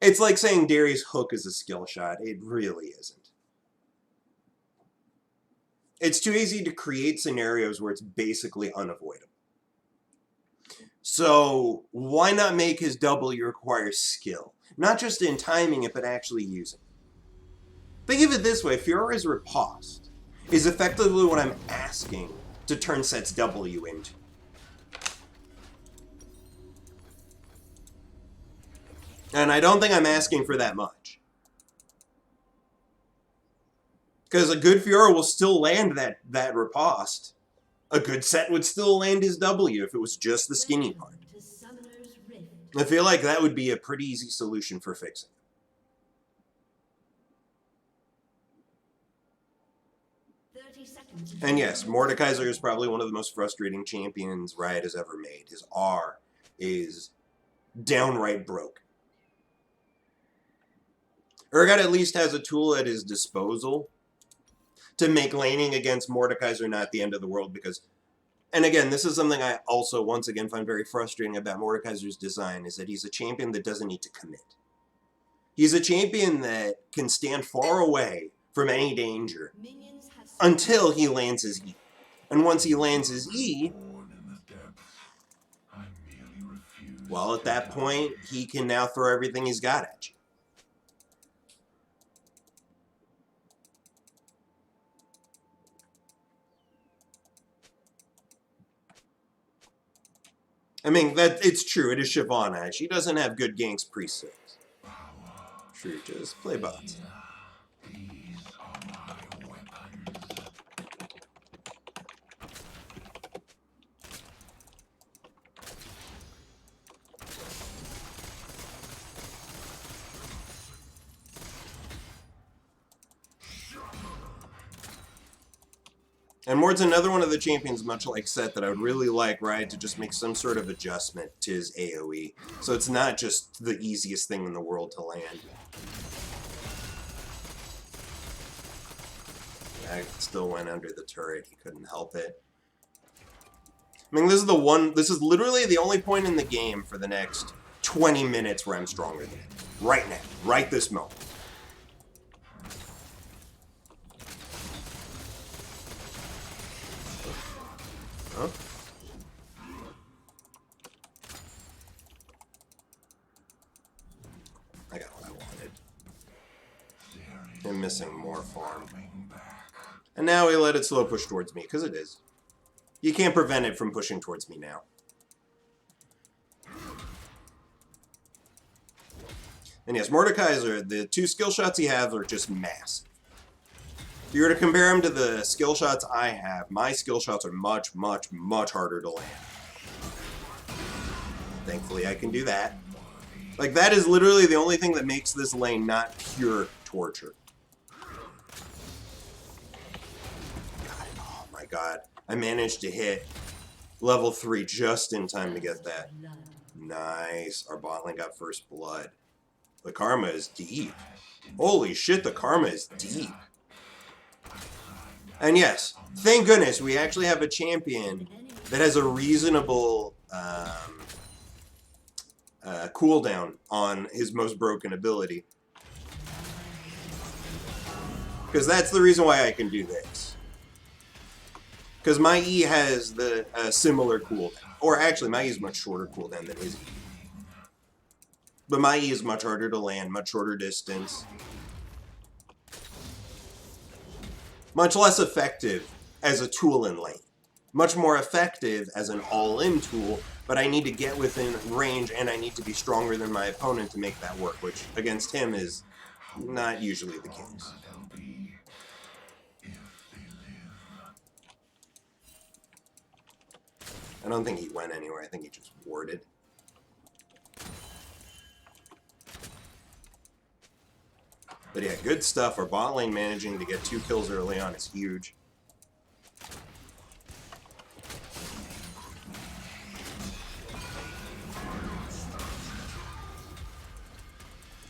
It's like saying Darius Hook is a skill shot. It really isn't. It's too easy to create scenarios where it's basically unavoidable. So why not make his W require skill? Not just in timing it, but actually using it. Think of it this way, Fiora's riposte is effectively what I'm asking to turn sets W into. And I don't think I'm asking for that much. Because a good Fiora will still land that riposte. A good set would still land his W if it was just the skinny part. I feel like that would be a pretty easy solution for fixing. And yes, Mordekaiser is probably one of the most frustrating champions Riot has ever made. His R is downright broke. Urgot at least has a tool at his disposal to make laning against Mordekaiser not the end of the world because, and again, this is something I also once again find very frustrating about Mordekaiser's design, is that he's a champion that doesn't need to commit. He's a champion that can stand far away from any danger until he lands his E. And once he lands his E, well, at that point, he can now throw everything he's got at you. I mean, that it's true. It is Shyvana. She doesn't have good ganks pre-6. True, just play bots. And Mord's another one of the champions, much like Set, that I would really like Riot to just make some sort of adjustment to his AoE. So it's not just the easiest thing in the world to land. I still went under the turret. He couldn't help it. I mean, this is literally the only point in the game for the next 20 minutes where I'm stronger than him. Right now. Right this moment. Huh? I got what I wanted. I'm missing more farm. And now we let it slow push towards me, because it is. You can't prevent it from pushing towards me now. And yes, Mordekaiser, the 2 skill shots he has are just massive. If you were to compare him to the skill shots I have, my skill shots are much, much, much harder to land. Thankfully, I can do that. Like, that is literally the only thing that makes this lane not pure torture. Oh my god. I managed to hit level 3 just in time to get that. Nice. Our bot lane got first blood. The karma is deep. Holy shit, the karma is deep. And yes, thank goodness we actually have a champion that has a reasonable cooldown on his most broken ability. Because that's the reason why I can do this. Because my E has the similar cooldown. Or actually, my E is much shorter cooldown than his E. But my E is much harder to land, much shorter distance. Much less effective as a tool in lane. Much more effective as an all-in tool, but I need to get within range and I need to be stronger than my opponent to make that work, which against him is not usually the case. I don't think he went anywhere, I think he just warded. But yeah, good stuff. Our bot lane managing to get 2 kills early on is huge.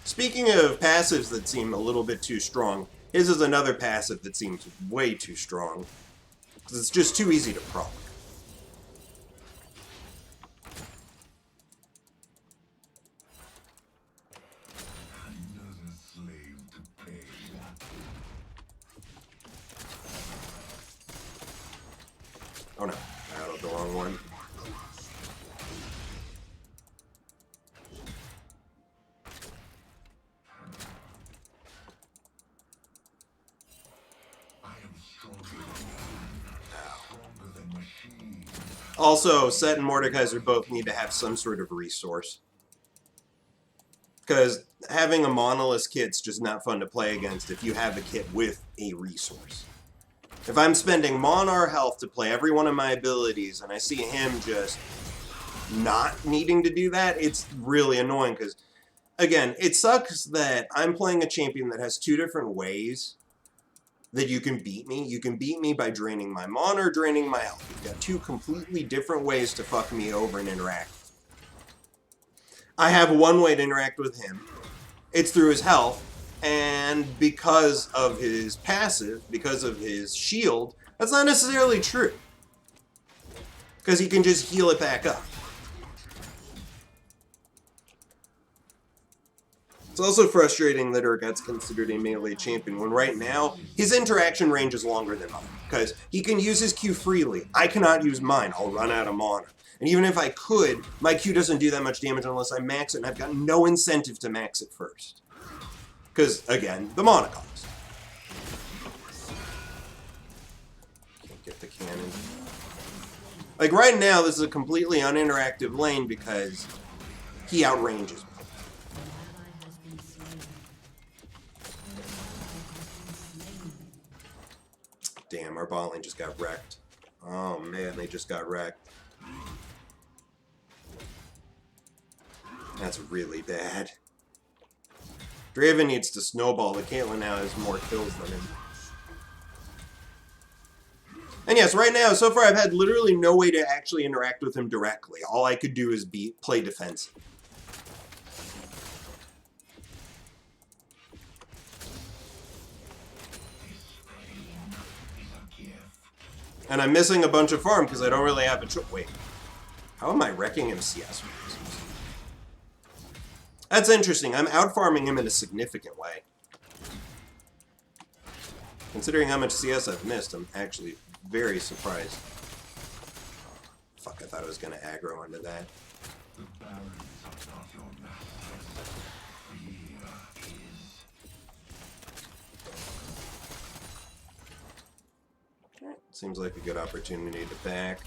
Speaking of passives that seem a little bit too strong, his is another passive that seems way too strong. Because it's just too easy to proc. Oh no, I got the wrong one. Also, Set and Mordekaiser both need to have some sort of resource. Because having a monolith kit's just not fun to play against if you have a kit with a resource. If I'm spending Monar health to play every one of my abilities and I see him just not needing to do that, it's really annoying because, again, it sucks that I'm playing a champion that has two different ways that you can beat me. You can beat me by draining my mana or draining my health. You've got two completely different ways to fuck me over and interact. I have one way to interact with him. It's through his health, and because of his passive, because of his shield, that's not necessarily true. Because he can just heal it back up. It's also frustrating that Urgot's considered a melee champion when right now his interaction range is longer than mine. Because he can use his Q freely. I cannot use mine. I'll run out of mana. And even if I could, my Q doesn't do that much damage unless I max it, and I've got no incentive to max it first. Because, again, the mana cost. Can't get the cannon. Like, right now, this is a completely uninteractive lane because he outranges me. Damn, our bot lane just got wrecked. Oh man, they just got wrecked. That's really bad. Draven needs to snowball. The Caitlyn now has more kills than him. And yes, right now, so far I've had literally no way to actually interact with him directly. All I could do is play defensive. And I'm missing a bunch of farm because I don't really have a choice. Wait, how am I wrecking him CS? That's interesting. I'm out-farming him in a significant way. Considering how much CS I've missed, I'm actually very surprised. Fuck, I thought I was going to aggro into that. Seems like a good opportunity to back.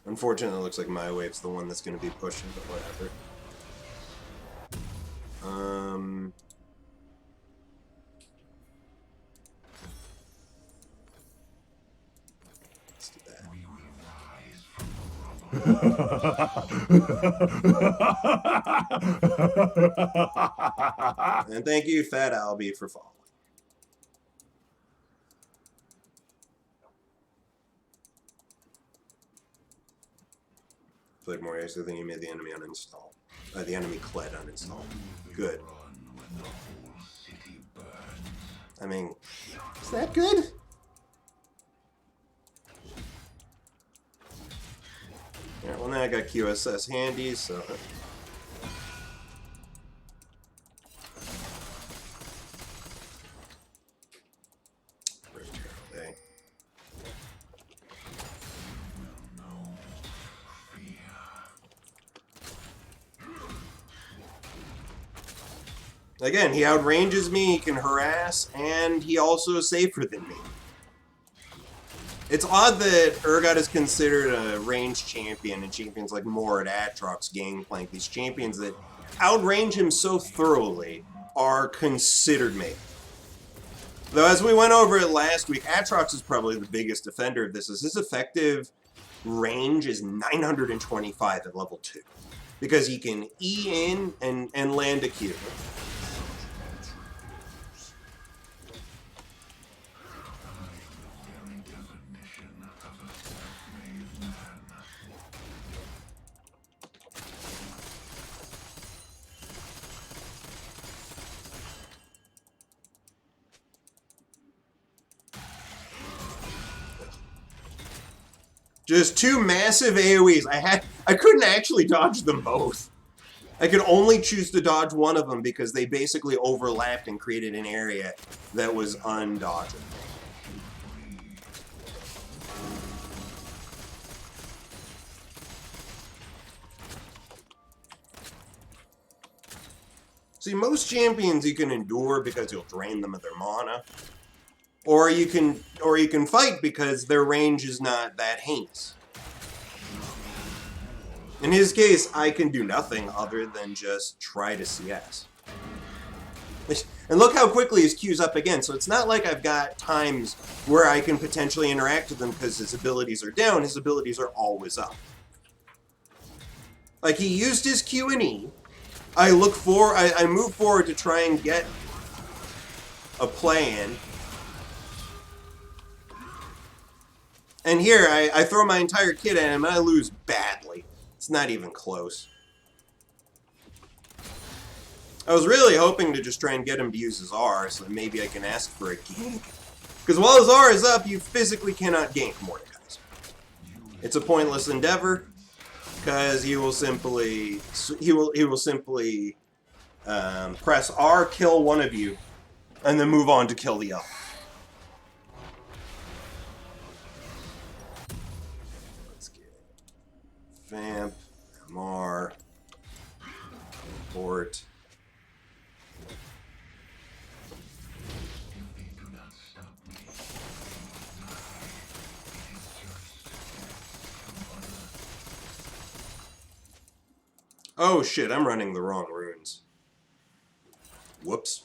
Unfortunately, it looks like my wave's the one that's going to be pushing, but whatever. Let's do that. And thank you, Fat Albie, for following. Played more yesterday than you made the enemy uninstall. The enemy Kled uninstall. Good. I mean, is that good? Yeah, well now I got QSS handy, so... Again, he outranges me, he can harass, and he also is safer than me. It's odd that Urgot is considered a ranged champion, and champions like Mord, Aatrox, Gangplank, these champions that outrange him so thoroughly are considered made. Though as we went over it last week, Aatrox is probably the biggest defender of this. His effective range is 925 at level 2. Because he can E in and land a Q. Just two massive AoEs. I couldn't actually dodge them both. I could only choose to dodge one of them because they basically overlapped and created an area that was undodgeable. See, most champions you can endure because you'll drain them of their mana. Or you can fight because their range is not that heinous. In his case, I can do nothing other than just try to CS. And look how quickly his Q's up again, so it's not like I've got times where I can potentially interact with him because his abilities are down, his abilities are always up. Like, he used his Q and E. I move forward to try and get a play in. And here, I throw my entire kit at him and I lose badly. It's not even close. I was really hoping to just try and get him to use his R, so that maybe I can ask for a gank. Because while his R is up, you physically cannot gank Mordekaiser. It's a pointless endeavor, because he will simply press R, kill one of you, and then move on to kill the other. Let's get Vamp, MR, Port. Oh shit, I'm running the wrong runes. Whoops.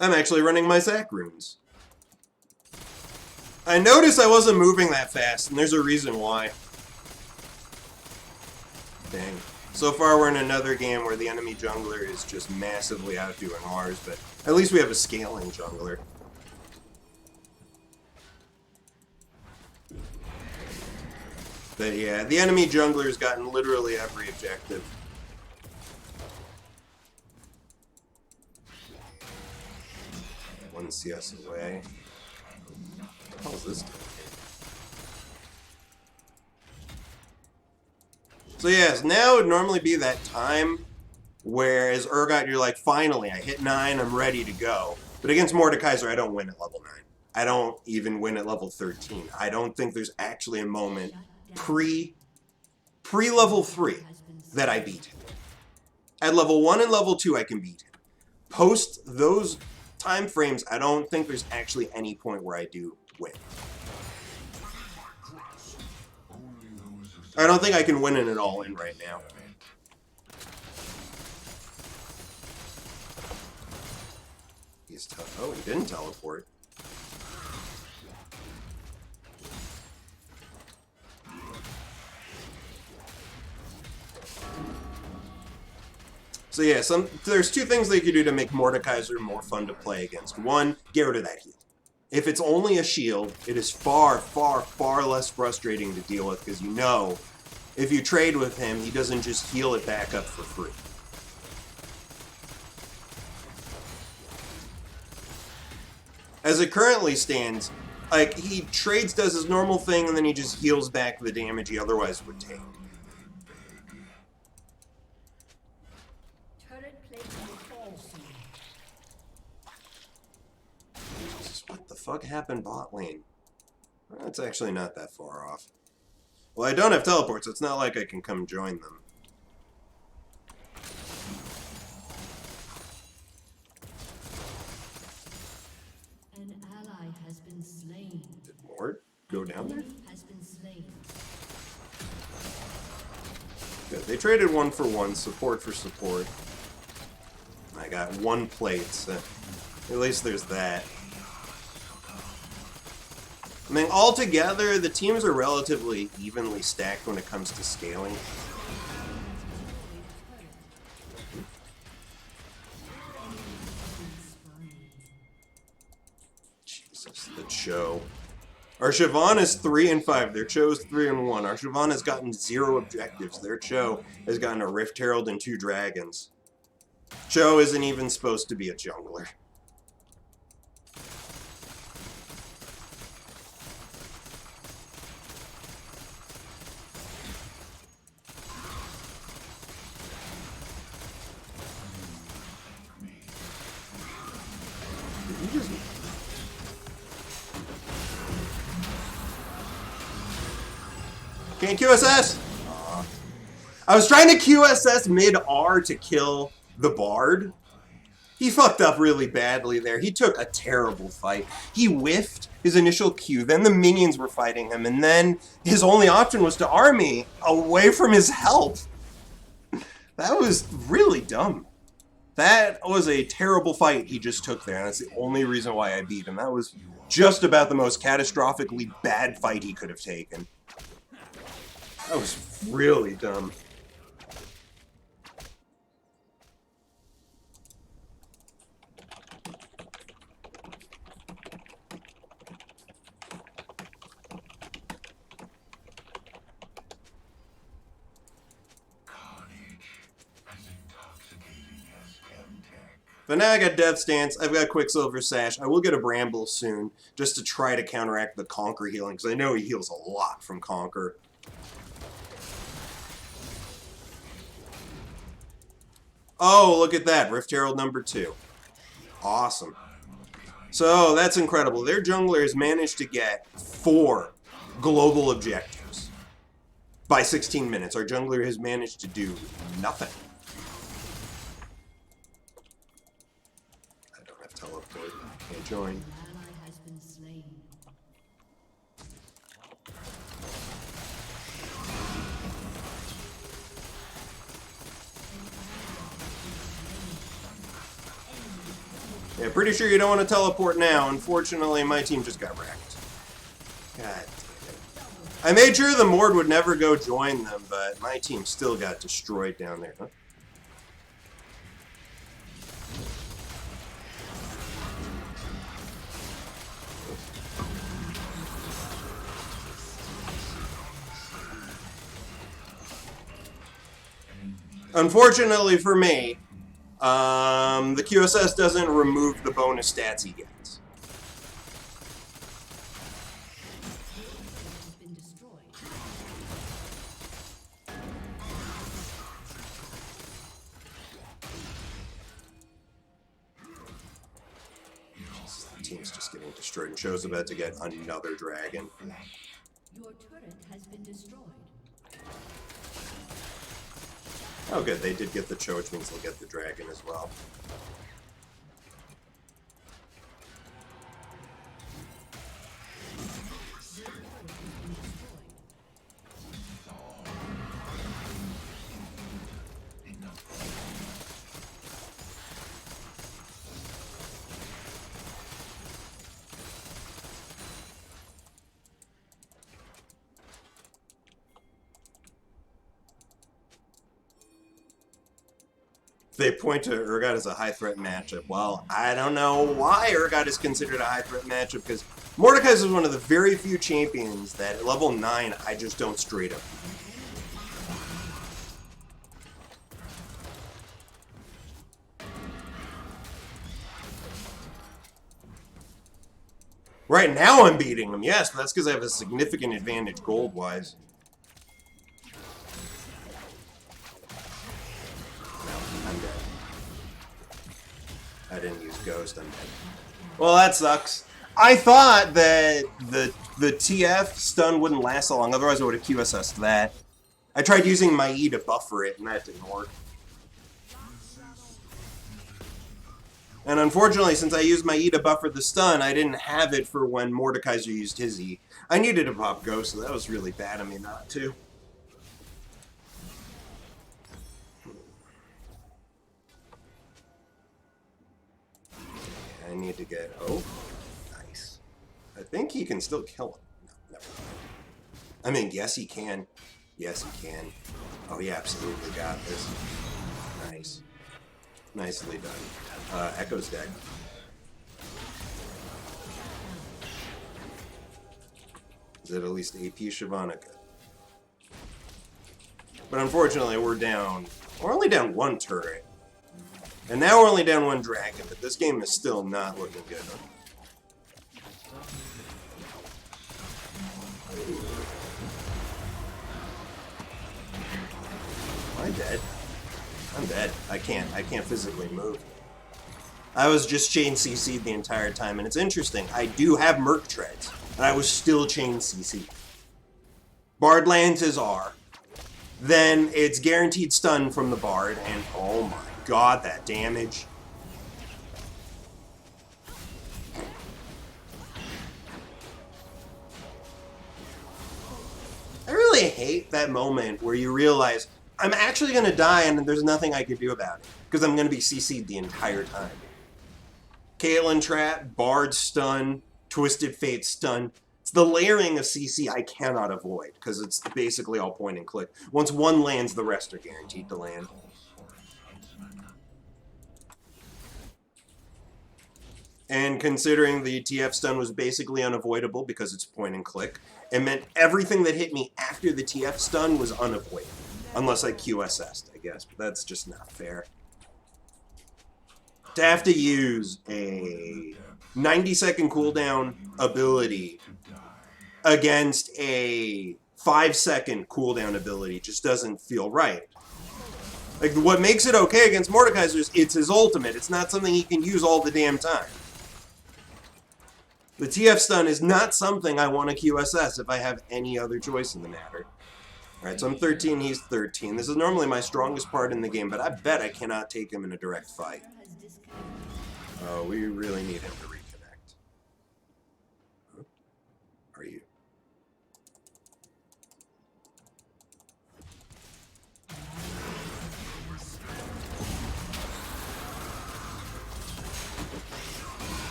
I'm actually running my Zac runes. I noticed I wasn't moving that fast, and there's a reason why. Dang. So far we're in another game where the enemy jungler is just massively outdoing ours, but at least we have a scaling jungler. But yeah, the enemy jungler's gotten literally every objective. One CS away. What the hell is this doing? So yes, now would normally be that time where as Urgot you're like, finally, I hit 9, I'm ready to go. But against Mordekaiser, I don't win at level 9. I don't even win at level 13. I don't think there's actually a moment pre-level 3 that I beat him. At level 1 and level 2, I can beat him. Post those time frames, I don't think there's actually any point where I do win. I don't think I can win it at all in right now. He's tough. Oh, he didn't teleport. So yeah, there's two things they could do to make Mordekaiser more fun to play against. One, get rid of that heal. If it's only a shield, it is far, far, far less frustrating to deal with because you know if you trade with him, he doesn't just heal it back up for free. As it currently stands, like, he trades, does his normal thing, and then he just heals back the damage he otherwise would take. What the fuck happened bot lane? Well, it's actually not that far off. Well, I don't have teleports, so it's not like I can come join them. An ally has been slain. Did Mord go down there? Has been slain. Good. They traded 1-for-1, support for support. I got 1 plate, so at least there's that. I mean, altogether, the teams are relatively evenly stacked when it comes to scaling. Jesus, the Cho. Our Siobhan is 3-5. Their Cho's 3-1. Our Siobhan has gotten 0 objectives. Their Cho has gotten a Rift Herald and 2 dragons. Cho isn't even supposed to be a jungler. Can't QSS! I was trying to QSS mid-R to kill the Bard. He fucked up really badly there. He took a terrible fight. He whiffed his initial Q, then the minions were fighting him, and then his only option was to army away from his help. That was really dumb. That was a terrible fight he just took there, and that's the only reason why I beat him. That was just about the most catastrophically bad fight he could have taken. That was really dumb. But now I got Death Stance, I've got Quicksilver Sash, I will get a Bramble soon, just to try to counteract the Conquer healing, because I know he heals a lot from Conquer. Oh, look at that, Rift Herald number 2. Awesome. So, that's incredible. Their jungler has managed to get 4 global objectives by 16 minutes. Our jungler has managed to do nothing. Teleport. Can't join. An ally has been slain. Yeah, pretty sure you don't want to teleport now. Unfortunately, my team just got wrecked. God damn it. I made sure the Mord would never go join them, but my team still got destroyed down there. Huh? Unfortunately for me, the QSS doesn't remove the bonus stats he gets. Has been destroyed. The team's just getting destroyed, and Show's about to get another dragon. Your turret has been destroyed. Oh good, they did get the Cho, which means they'll get the dragon as well. They point to Urgot as a high-threat matchup. Well, I don't know why Urgot is considered a high-threat matchup, because Mordekaiser is one of the very few champions that at level 9, I just don't straight up. Right now I'm beating him, yes, but that's because I have a significant advantage gold-wise. I'm dead. I didn't use Ghost, I'm dead. Well, that sucks. I thought that the TF stun wouldn't last so long, otherwise I would have QSS'd that. I tried using my E to buffer it, and that didn't work. And unfortunately, since I used my E to buffer the stun, I didn't have it for when Mordekaiser used his E. I needed to pop Ghost, so that was really bad of me not to. I need to get... Oh, nice. I think he can still kill him. No, never mind. I mean, yes, he can. Yes, he can. Oh, he absolutely got this. Nice. Nicely done. Echo's dead. Is it at least AP Shyvana? But unfortunately, we're down. We're only down 1 turret. And now we're only down 1 dragon, but this game is still not looking good. Am I dead? I'm dead. I can't physically move. I was just chain CC'd the entire time, and it's interesting. I do have Merc Treads, and I was still chain CC'd. Bard lands his R. Then it's guaranteed stun from the Bard, and oh my god, that damage. I really hate that moment where you realize I'm actually going to die and there's nothing I can do about it. Because I'm going to be CC'd the entire time. Caitlyn trap, Bard stun, Twisted Fate stun. It's the layering of CC I cannot avoid, because it's basically all point and click. Once one lands, the rest are guaranteed to land. And considering the TF stun was basically unavoidable because it's point and click, it meant everything that hit me after the TF stun was unavoidable. Unless I QSS'd, I guess, but that's just not fair. To have to use a 90-second cooldown ability against a 5-second cooldown ability just doesn't feel right. Like, what makes it okay against Mordekaiser is it's his ultimate. It's not something he can use all the damn time. The TF stun is not something I want to QSS if I have any other choice in the matter. Alright, so I'm 13, he's 13. This is normally my strongest part in the game, but I bet I cannot take him in a direct fight. Oh, we really need him to reconnect. Huh? Are you?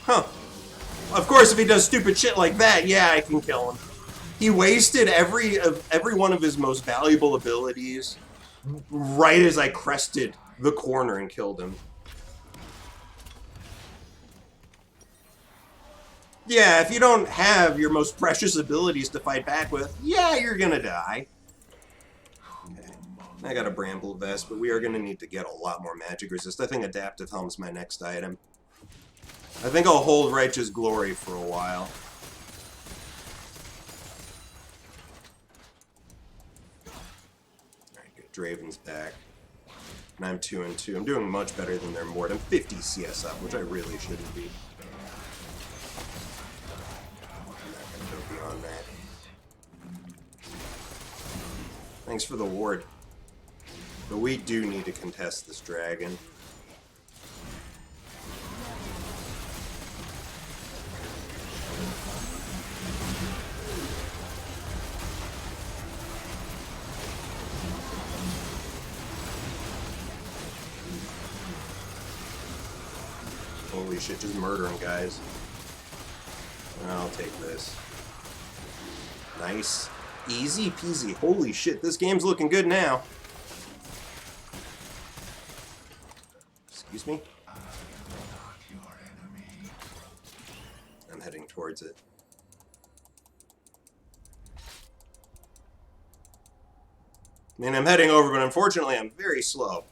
Huh. Of course, if he does stupid shit like that, yeah, I can kill him. He wasted every one of his most valuable abilities right as I crested the corner and killed him. Yeah, if you don't have your most precious abilities to fight back with, yeah, you're gonna die. Okay. I got a Bramble Vest, but we are gonna need to get a lot more magic resist. I think Adaptive Helm's my next item. I think I'll hold Righteous Glory for a while. Alright, good. Draven's back. And I'm 2-2. I'm doing much better than their Mord. I'm 50 CS up, which I really shouldn't be. I'm not gonna go beyond that. Thanks for the ward. But we do need to contest this dragon. Holy shit, just murdering guys. I'll take this. Nice. Easy peasy. Holy shit, this game's looking good now. Excuse me? I'm heading towards it. I mean, I'm heading over, but unfortunately I'm very slow.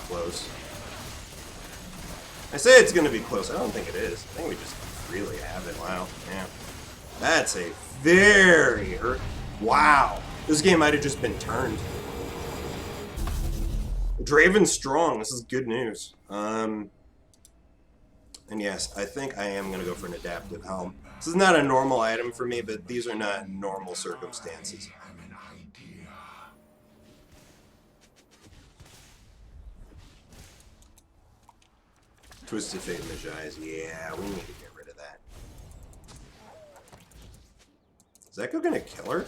Close. I say it's gonna be close. I don't think it is. I think we just really have it. Wow. Yeah. That's a very... Wow. This game might have just been turned. Draven's strong. This is good news. And yes, I think I am gonna go for an Adaptive Helm. This is not a normal item for me, but these are not normal circumstances. Twisted Fate Magi's, yeah, we need to get rid of that. Is Echo gonna kill her?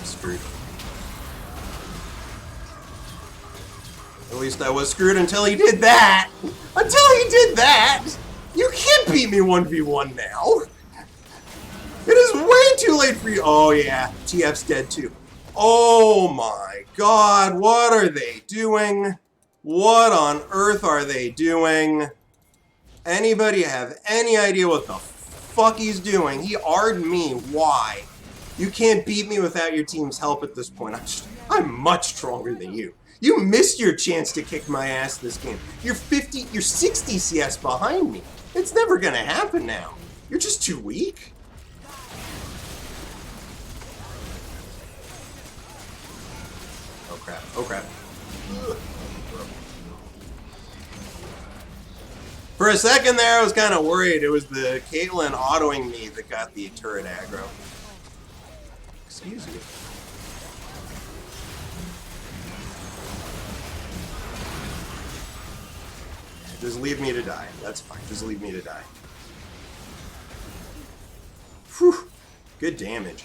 I'm screwed. At least I was screwed until he did that! Until he did that! You can't beat me 1v1 now! It is way too late for you! Oh yeah, TF's dead too. Oh my god, what are they doing? What on earth are they doing? Anybody have any idea what the fuck he's doing? He R'd me, why? You can't beat me without your team's help at this point. I'm much stronger than you. You missed your chance to kick my ass this game. You're 60 CS behind me. It's never gonna happen now. You're just too weak. Oh crap, oh crap. Ugh. For a second there, I was kind of worried. It was the Caitlyn autoing me that got the turret aggro. Excuse me. Just leave me to die. That's fine. Just leave me to die. Whew. Good damage.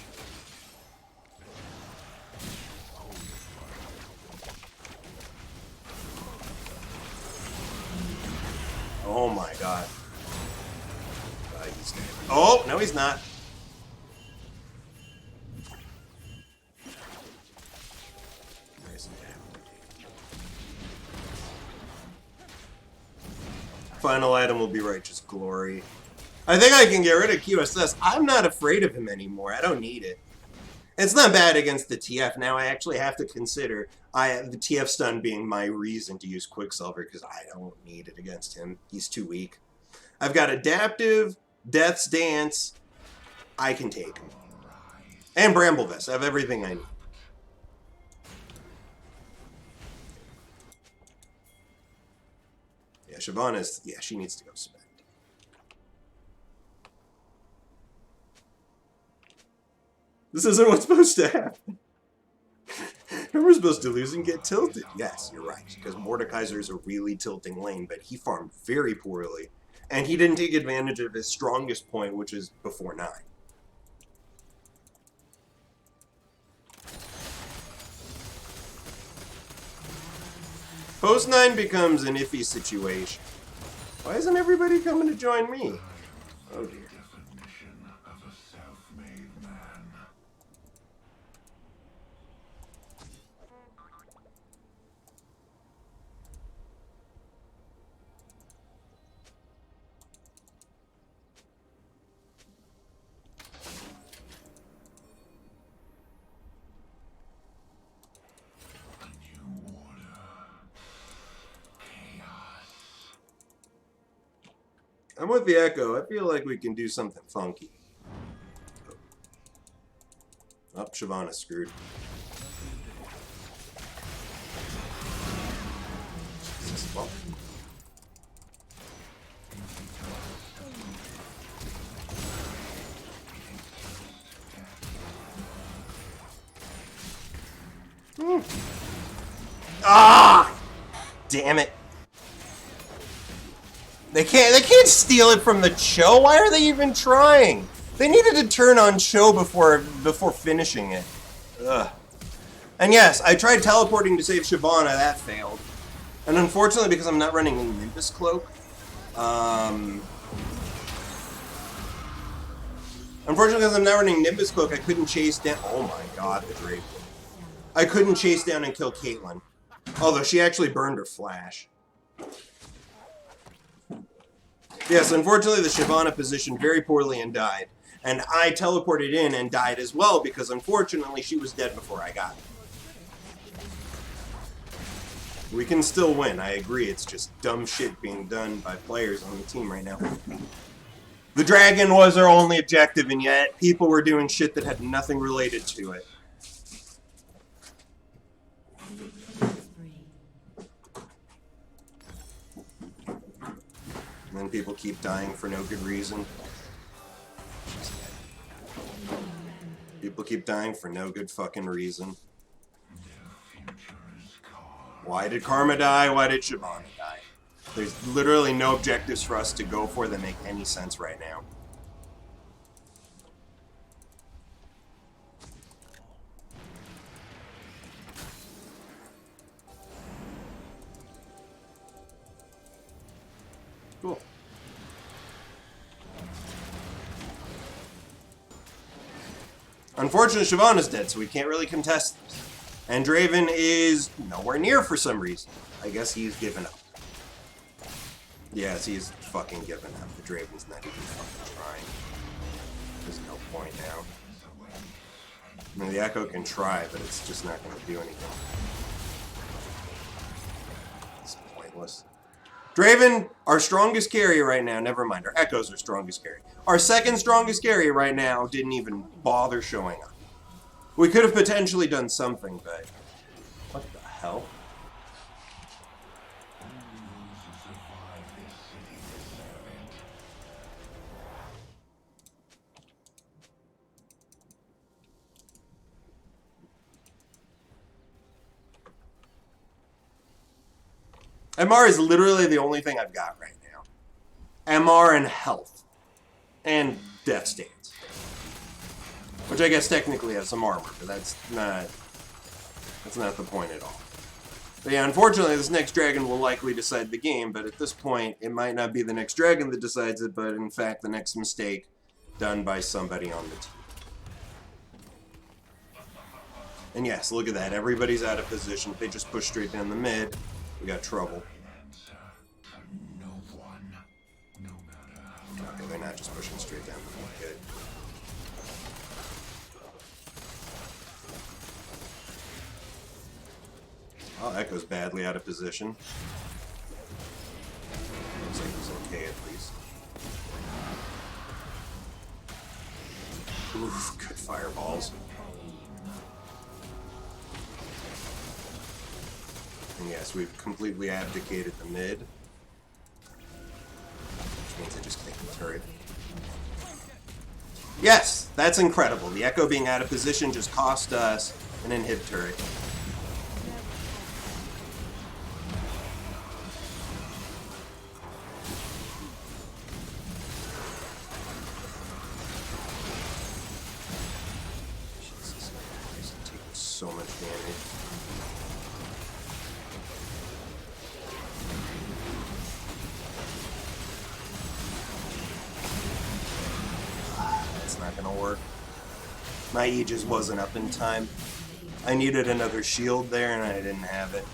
Oh my god. He's dead. Oh, no he's not. Final item will be Righteous Glory. I think I can get rid of QSS. I'm not afraid of him anymore. I don't need it. It's not bad against the TF. Now I actually have to consider the TF stun being my reason to use Quicksilver because I don't need it against him. He's too weak. I've got Adaptive, Death's Dance. I can take him. And Bramble Vest. I have everything I need. Yeah, Shyvana's... Yeah, she needs to go spend. This isn't what's supposed to happen. We're supposed to lose and get tilted. Yes, you're right. Because Mordekaiser is a really tilting lane, but he farmed very poorly. And he didn't take advantage of his strongest point, which is before 9. Post 9 becomes an iffy situation. Why isn't everybody coming to join me? Oh dear. I'm with the Echo. I feel like we can do something funky. Oh, Shyvana's screwed. Jesus, well. Ah! Damn it. They can't steal it from the Cho. Why are they even trying? They needed to turn on Cho before finishing it. Ugh. And yes, I tried teleporting to save Shyvana. That failed. And unfortunately, because I'm not running a Nimbus Cloak, I couldn't chase down. Oh my god, the Drake. I couldn't chase down and kill Caitlyn. Although she actually burned her flash. Yes, unfortunately the Shyvana positioned very poorly and died. And I teleported in and died as well because unfortunately she was dead before I got her. We can still win, I agree. It's just dumb shit being done by players on the team right now. The dragon was our only objective, and yet people were doing shit that had nothing related to it. And then people keep dying for no good reason. People keep dying for no good fucking reason. Why did Karma die? Why did Shyvana die? There's literally no objectives for us to go for that make any sense right now. Cool. Unfortunately, Shyvana's dead, so we can't really contest this. And Draven is nowhere near for some reason. I guess he's given up. Yes, he's fucking given up. The Draven's not even fucking trying. There's no point now. I mean, the Echo can try, but it's just not going to do anything. It's pointless. Draven, our strongest carry right now, never mind, our Echo's our strongest carry. Our second strongest carry right now didn't even bother showing up. We could have potentially done something, but... What the hell? MR is literally the only thing I've got right now. MR and health. And death stance. Which I guess technically has some armor, but that's not the point at all. But yeah, unfortunately this next dragon will likely decide the game, but at this point it might not be the next dragon that decides it, but in fact the next mistake done by somebody on the team. And yes, look at that. Everybody's out of position. If they just push straight down the mid, we got trouble. Okay, they're not just pushing straight down the mid. Good. Oh, Echo's badly out of position. Looks like he's okay at least. Oof, good fireballs. And yes, we've completely abdicated the mid. Which means I just take the turret. Yes! That's incredible. The Echo being out of position just cost us an inhib turret. Jesus Christ, I'm taking so much damage. Not gonna work. My Aegis wasn't up in time. I needed another shield there and I didn't have it.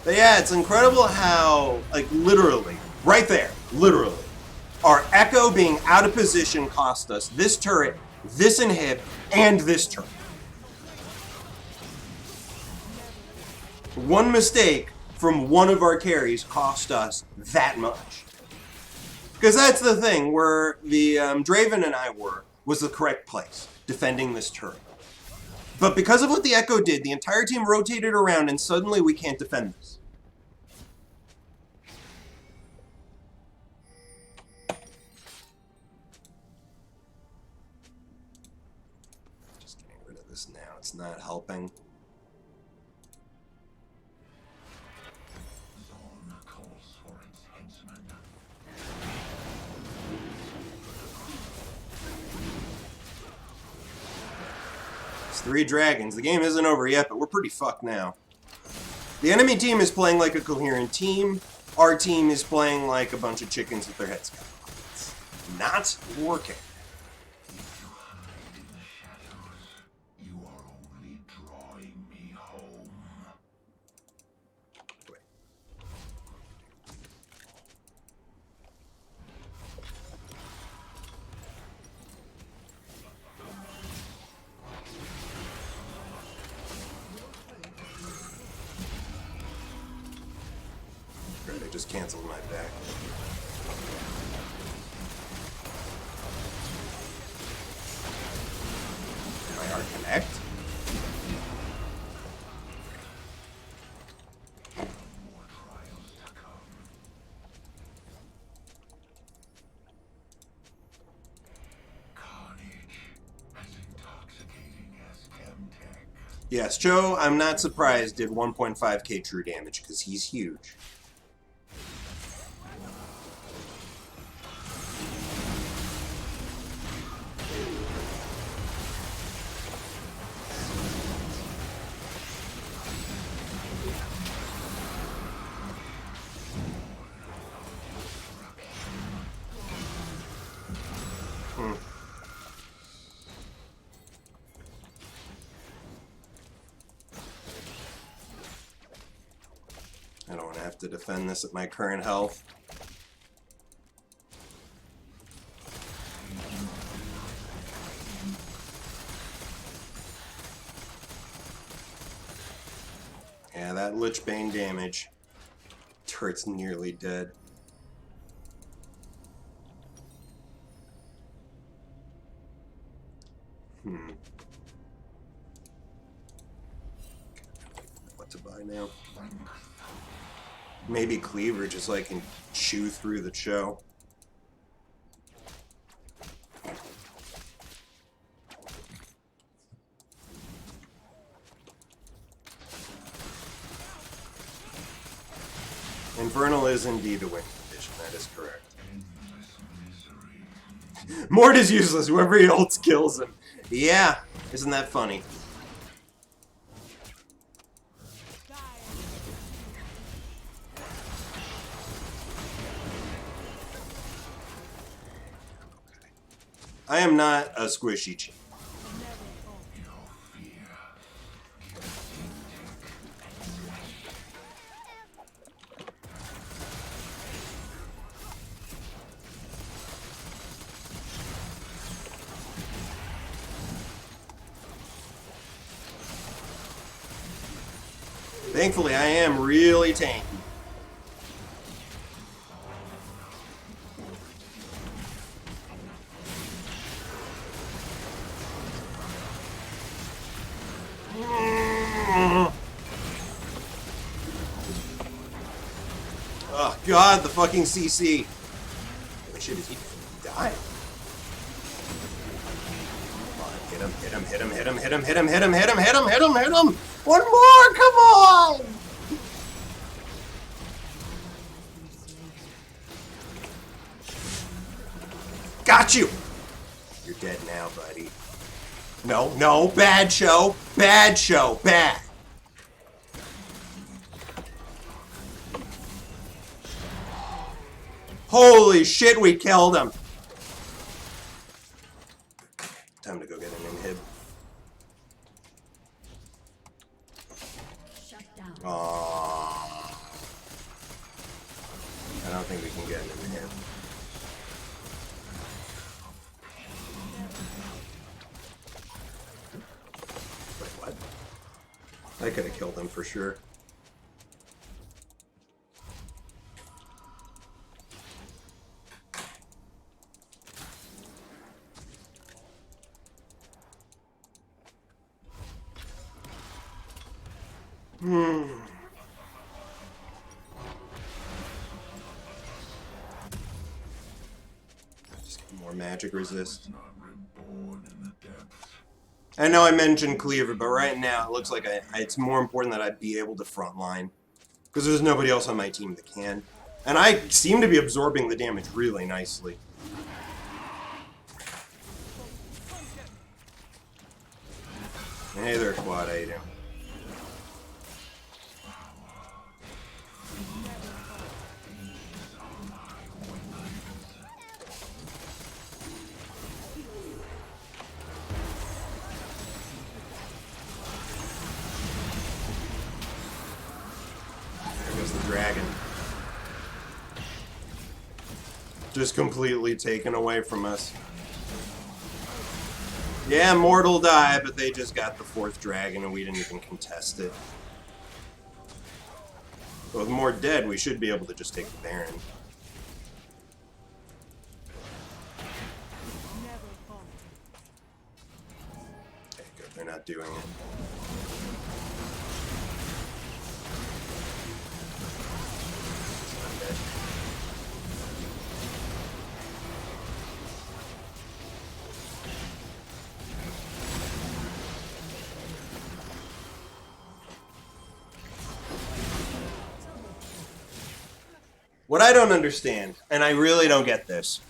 But yeah, it's incredible how, like, literally, right there, literally, our Echo being out of position cost us this turret, this inhib, and this turret. One mistake from one of our carries cost us that much. Because that's the thing, where the Draven and I were, was the correct place, defending this turret. But because of what the Echo did, the entire team rotated around and suddenly we can't defend this. Just getting rid of this now, it's not helping. It's 3 dragons. The game isn't over yet, but we're pretty fucked now. The enemy team is playing like a coherent team. Our team is playing like a bunch of chickens with their heads cut off. It's not working. I just canceled my back. My heart connect? Yes, Joe, I'm not surprised, did 1.5k true damage, because he's huge. I don't want to have to defend this at my current health. Yeah, that Lich Bane damage. Turret's nearly dead. What to buy now? Maybe Cleaver, just so I can chew through the Cho. Infernal is indeed a win condition, that is correct. Mord is useless, whoever he ults kills him. Yeah, isn't that funny? I am not a squishy cheat. Thankfully, I am really tanky. Oh god, the fucking CC. Holy shit, is he dying? Hit him, hit him, hit him, hit him, hit him, hit him, hit him, hit him, hit him, hit him, hit him! One more, come on! Got you! You're dead now, buddy. No, no, bad show, bad show, bad. Holy shit, we killed him. Time to go get an inhib. Shut down. Aww. I don't think we can get an inhib. Wait, what? I could have killed him for sure. Just get more magic resist. I know I mentioned Cleaver, but right now it looks like it's more important that I be able to frontline. Because there's nobody else on my team that can. And I seem to be absorbing the damage really nicely. Hey there, Quad, how you doing? Dragon. Just completely taken away from us. Yeah, mortal die, but they just got the 4th dragon and we didn't even contest it. But with more dead, we should be able to just take the Baron. Okay, good, they're not doing it. What I don't understand, and I really don't get this,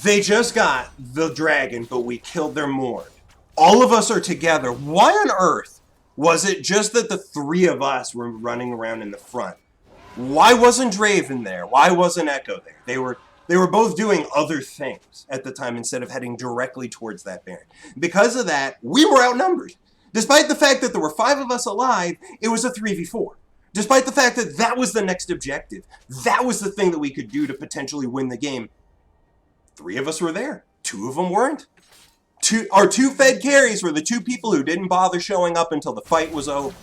they just got the dragon, but we killed their Mord. All of us are together. Why on earth was it just that the 3 of us were running around in the front? Why wasn't Draven there? Why wasn't Echo there? They were both doing other things at the time instead of heading directly towards that Baron. Because of that, we were outnumbered. Despite the fact that there were 5 of us alive, it was a 3v4. Despite the fact that that was the next objective. That was the thing that we could do to potentially win the game. 3 of us were there. 2 of them weren't. Our 2 fed carries were the 2 people who didn't bother showing up until the fight was over.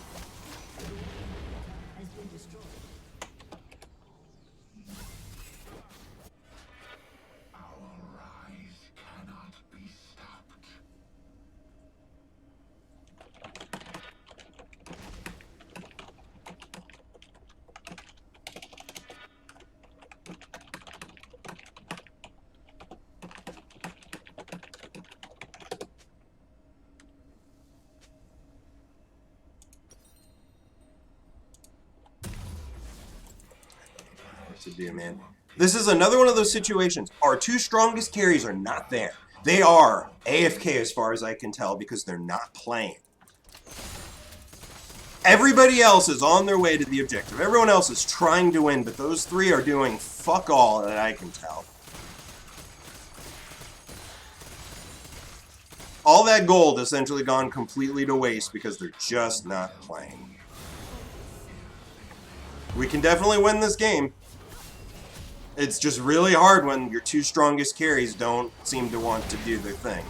what to do, man. This is another one of those situations. Our two strongest carries are not there. They are AFK as far as I can tell because they're not playing. Everybody else is on their way to the objective. Everyone else is trying to win, but those three are doing fuck all that I can tell. All that gold essentially gone completely to waste because they're just not playing. We can definitely win this game. It's just really hard when your two strongest carries don't seem to want to do their thing.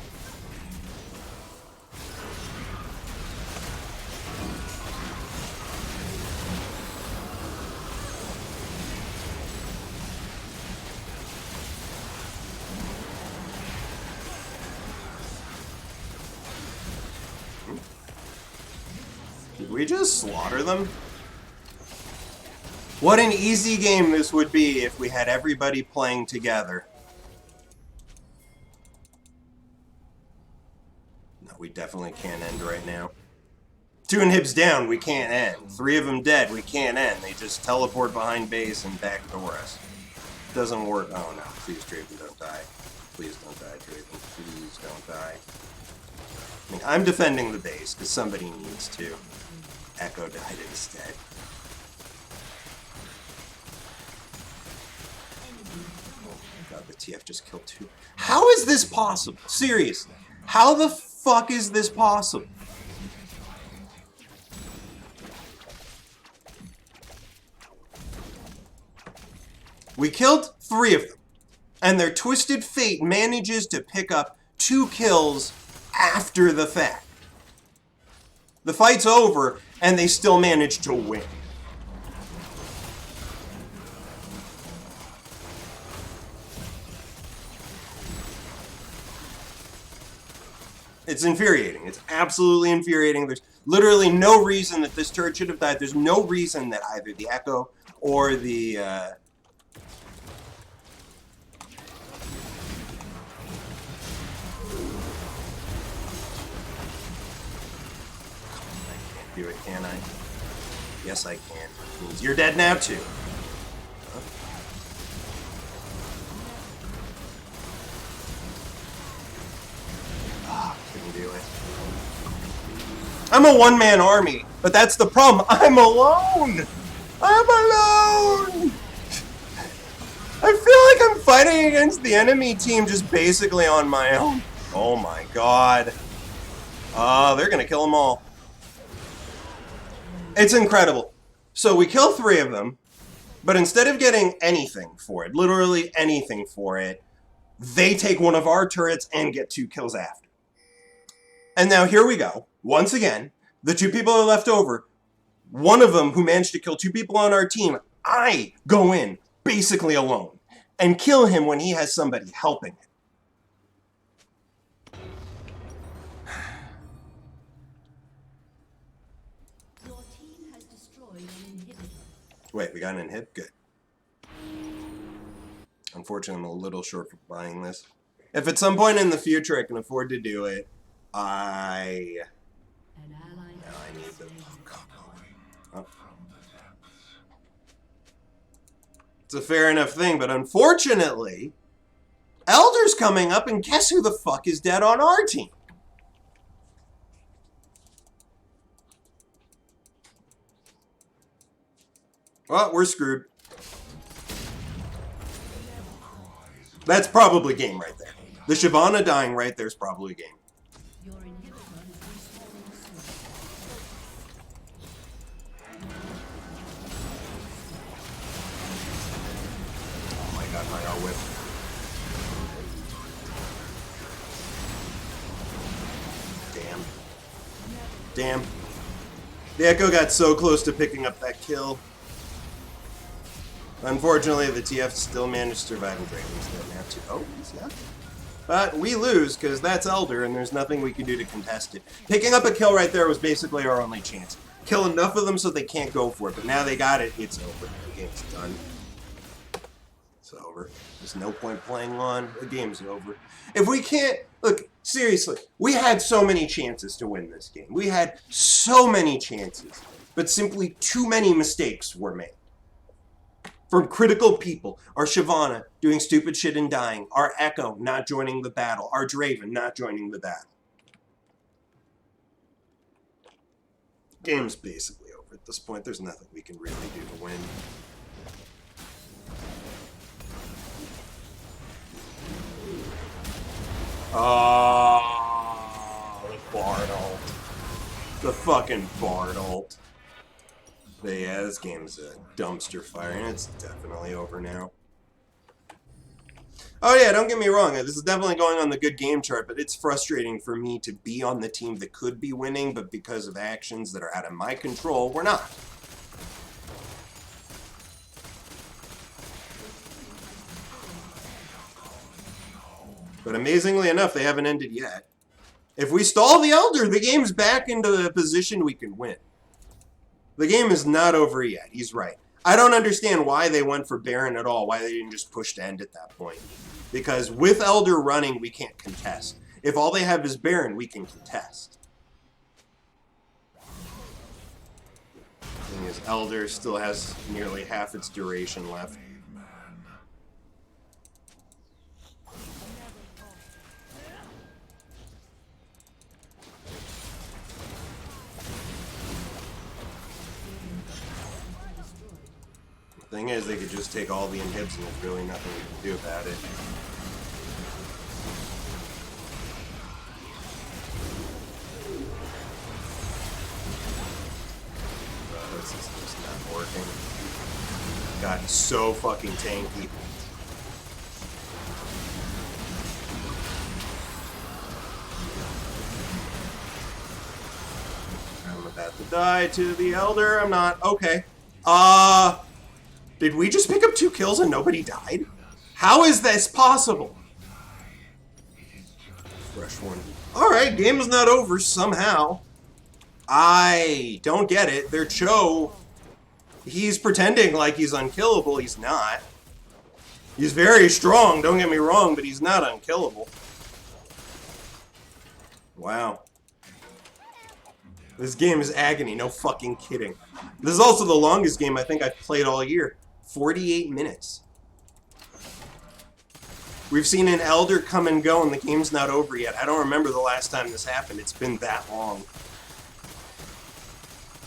Did we just slaughter them? What an easy game this would be if we had everybody playing together. No, we definitely can't end right now. 2 inhibs down, we can't end. 3 of them dead, we can't end. They just teleport behind base and backdoor us. Doesn't work. Oh no, please Draven, don't die. Please don't die, Draven. Please don't die. I mean, I'm defending the base because somebody needs to. Echo died instead. God, the TF just killed 2. How is this possible? Seriously. How the fuck is this possible? We killed 3 of them. And their twisted fate manages to pick up 2 kills after the fact. The fight's over, and they still manage to win. It's infuriating. It's absolutely infuriating. There's literally no reason that this turret should have died. There's no reason that either the Echo or the... I can't do it, can I? Yes, I can. It means you're dead now, too. Couldn't do it. I'm a one-man army, but that's the problem. I'm alone! I'm alone! I feel like I'm fighting against the enemy team just basically on my own. Oh my god. They're gonna kill them all. It's incredible. So we kill 3 of them, but instead of getting anything for it, literally anything for it, they take one of our turrets and get 2 kills after. And now here we go. Once again, the 2 people are left over. One of them who managed to kill 2 people on our team, I go in basically alone and kill him when he has somebody helping him. Your team has destroyed an inhibitor. Wait, we got an inhib? Good. Unfortunately, I'm a little short for buying this. If at some point in the future I can afford to do it, An ally No, I need the... Oh. It's a fair enough thing, but unfortunately, Elder's coming up, and guess who the fuck is dead on our team? Well, we're screwed. That's probably game right there. The Shyvana dying right there is probably game. Your inhibitor is respawning soon. Oh my god, my whip. Damn. Damn. The Echo got so close to picking up that kill. Unfortunately, the TF still managed to survive, and Draven's dead now too. Oh, he's not. But we lose, because that's Elder, and there's nothing we can do to contest it. Picking up a kill right there was basically our only chance. Kill enough of them so they can't go for it, but now they got it, it's over. The game's done. It's over. There's no point playing on. The game's over. If we can't... Look, seriously, we had so many chances to win this game. We had so many chances, but simply too many mistakes were made. From critical people. Our Shyvana doing stupid shit and dying. Our Echo not joining the battle. Our Draven not joining the battle. Game's basically over at this point. There's nothing we can really do to win. Oh, the Bard ult. The fucking Bard ult. But yeah, this game's a dumpster fire, and it's definitely over now. Oh yeah, don't get me wrong, this is definitely going on the good game chart, but it's frustrating for me to be on the team that could be winning, but because of actions that are out of my control, we're not. But amazingly enough, they haven't ended yet. If we stall the Elder, the game's back into the position we can win. The game is not over yet. He's right. I don't understand why they went for Baron at all, why they didn't just push to end at that point. Because with Elder running, we can't contest. If all they have is Baron, we can contest. The thing is, Elder still has nearly half its duration left. Thing is, they could just take all the inhibs and there's really nothing we can do about it. This is just not working. God, he's so fucking tanky. I'm about to die to the Elder. I'm not. Okay. Did we just pick up 2 kills and nobody died? How is this possible? Fresh one. Alright, game's not over somehow. I don't get it. Their Cho, he's pretending like he's unkillable. He's not. He's very strong, don't get me wrong, but he's not unkillable. Wow. This game is agony, no fucking kidding. This is also the longest game I think I've played all year. 48 minutes. We've seen an Elder come and go and the game's not over yet. I don't remember the last time this happened. It's been that long.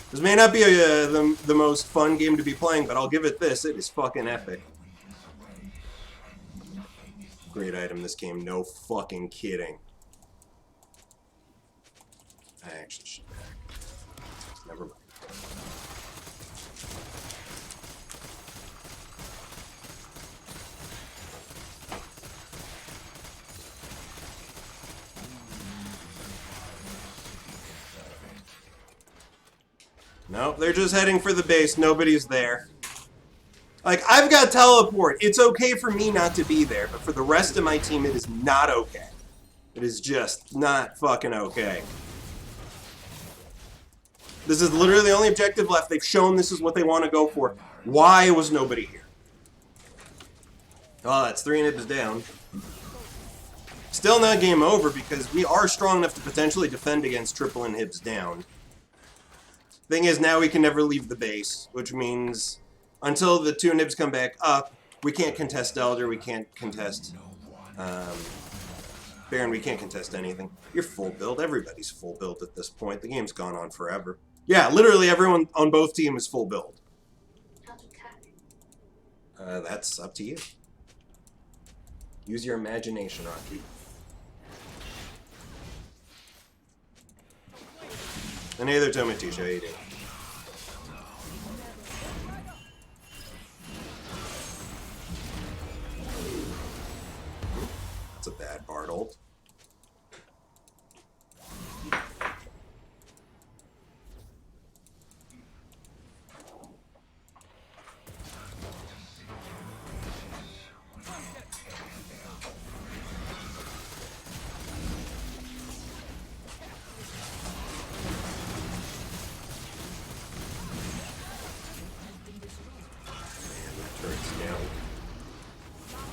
This may not be the most fun game to be playing, but I'll give it this. It is fucking epic. Great item this game, no fucking kidding. I actually should back. Never mind. Nope, they're just heading for the base. Nobody's there. Like, I've got teleport. It's okay for me not to be there, but for the rest of my team, it is not okay. It is just not fucking okay. This is literally the only objective left. They've shown this is what they want to go for. Why was nobody here? Oh, that's 3 inhibs down. Still not game over because we are strong enough to potentially defend against triple inhibs down. Thing is, now we can never leave the base, which means until the 2 inhibs come back up, we can't contest Elder, we can't contest Baron, we can't contest anything. You're full build. Everybody's full build at this point. The game's gone on forever. Yeah, literally everyone on both teams is full build. That's up to you. Use your imagination, Rocky. And neither Tomatisha, how you doing? That's a bad Bard ult.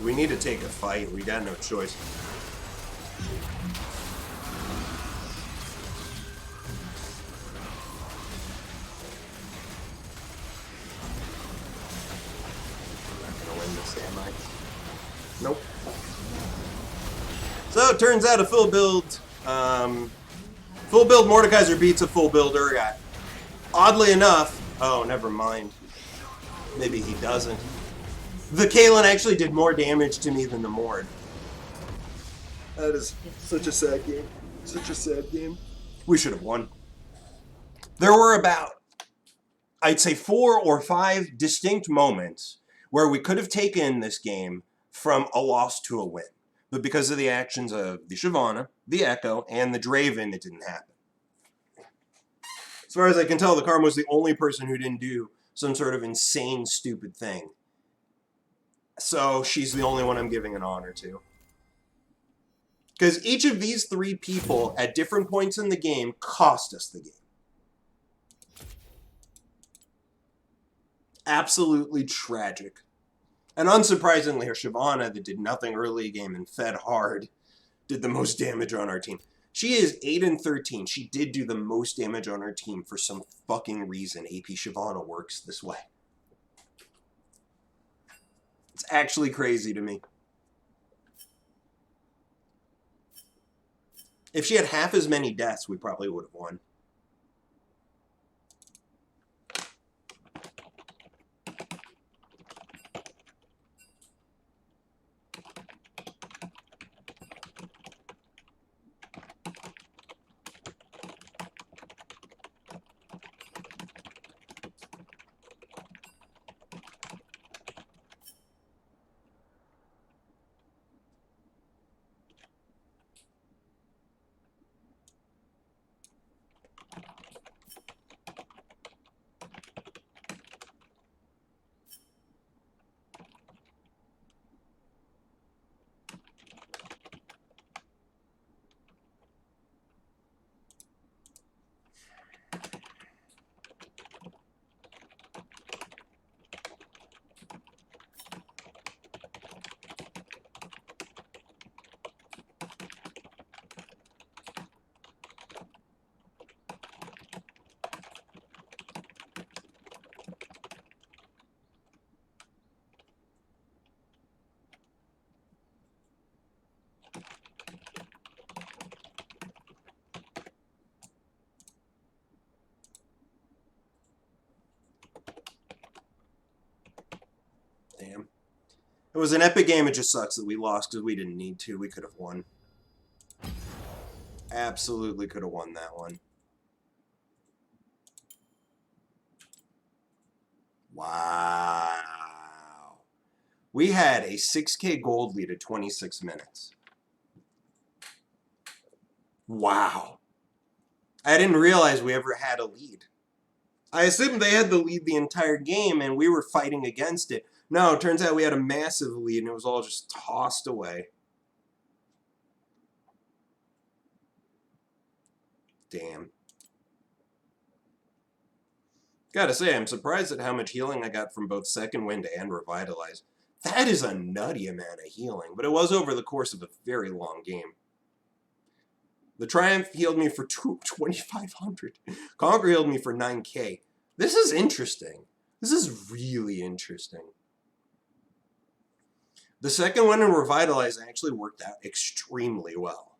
We need to take a fight. We got no choice. Nope. So it turns out a full build Mordekaiser beats a full build Urgot. Oddly enough, oh, never mind. Maybe he doesn't. The Kaelin actually did more damage to me than the Mord. That is such a sad game. Such a sad game. We should have won. There were about, I'd say, 4 or 5 distinct moments where we could have taken this game from a loss to a win. But because of the actions of the Shyvana, the Echo, and the Draven, it didn't happen. As far as I can tell, the Karma was the only person who didn't do some sort of insane, stupid thing. So she's the only one I'm giving an honor to. Because each of these 3 people, at different points in the game, cost us the game. Absolutely tragic. And unsurprisingly, her Shyvana, that did nothing early game and fed hard, did the most damage on our team. She is 8 and 13. She did do the most damage on our team for some fucking reason. AP Shyvana works this way. It's actually crazy to me. If she had half as many deaths, we probably would have won. Damn. It was an epic game. It just sucks that we lost because we didn't need to. We could have won. Absolutely could have won that one. Wow. We had a 6K gold lead at 26 minutes. Wow. I didn't realize we ever had a lead. I assumed they had the lead the entire game and we were fighting against it. No, it turns out we had a massive lead and it was all just tossed away. Damn. Gotta say, I'm surprised at how much healing I got from both Second Wind and Revitalize. That is a nutty amount of healing, but it was over the course of a very long game. The Triumph healed me for 2,500. Conquer healed me for 9K. This is interesting. This is really interesting. The Second Wind and Revitalize actually worked out extremely well.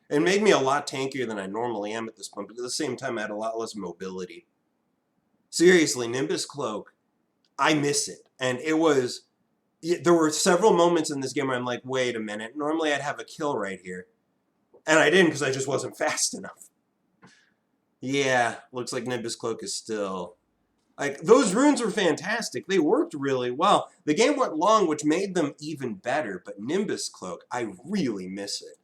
It made me a lot tankier than I normally am at this point, but at the same time I had a lot less mobility. Seriously, Nimbus Cloak, I miss it. And it was, there were several moments in this game where I'm like, wait a minute, normally I'd have a kill right here. And I didn't because I just wasn't fast enough. Yeah, looks like Nimbus Cloak is still... Like, those runes were fantastic. They worked really well. The game went long, which made them even better, but Nimbus Cloak, I really miss it.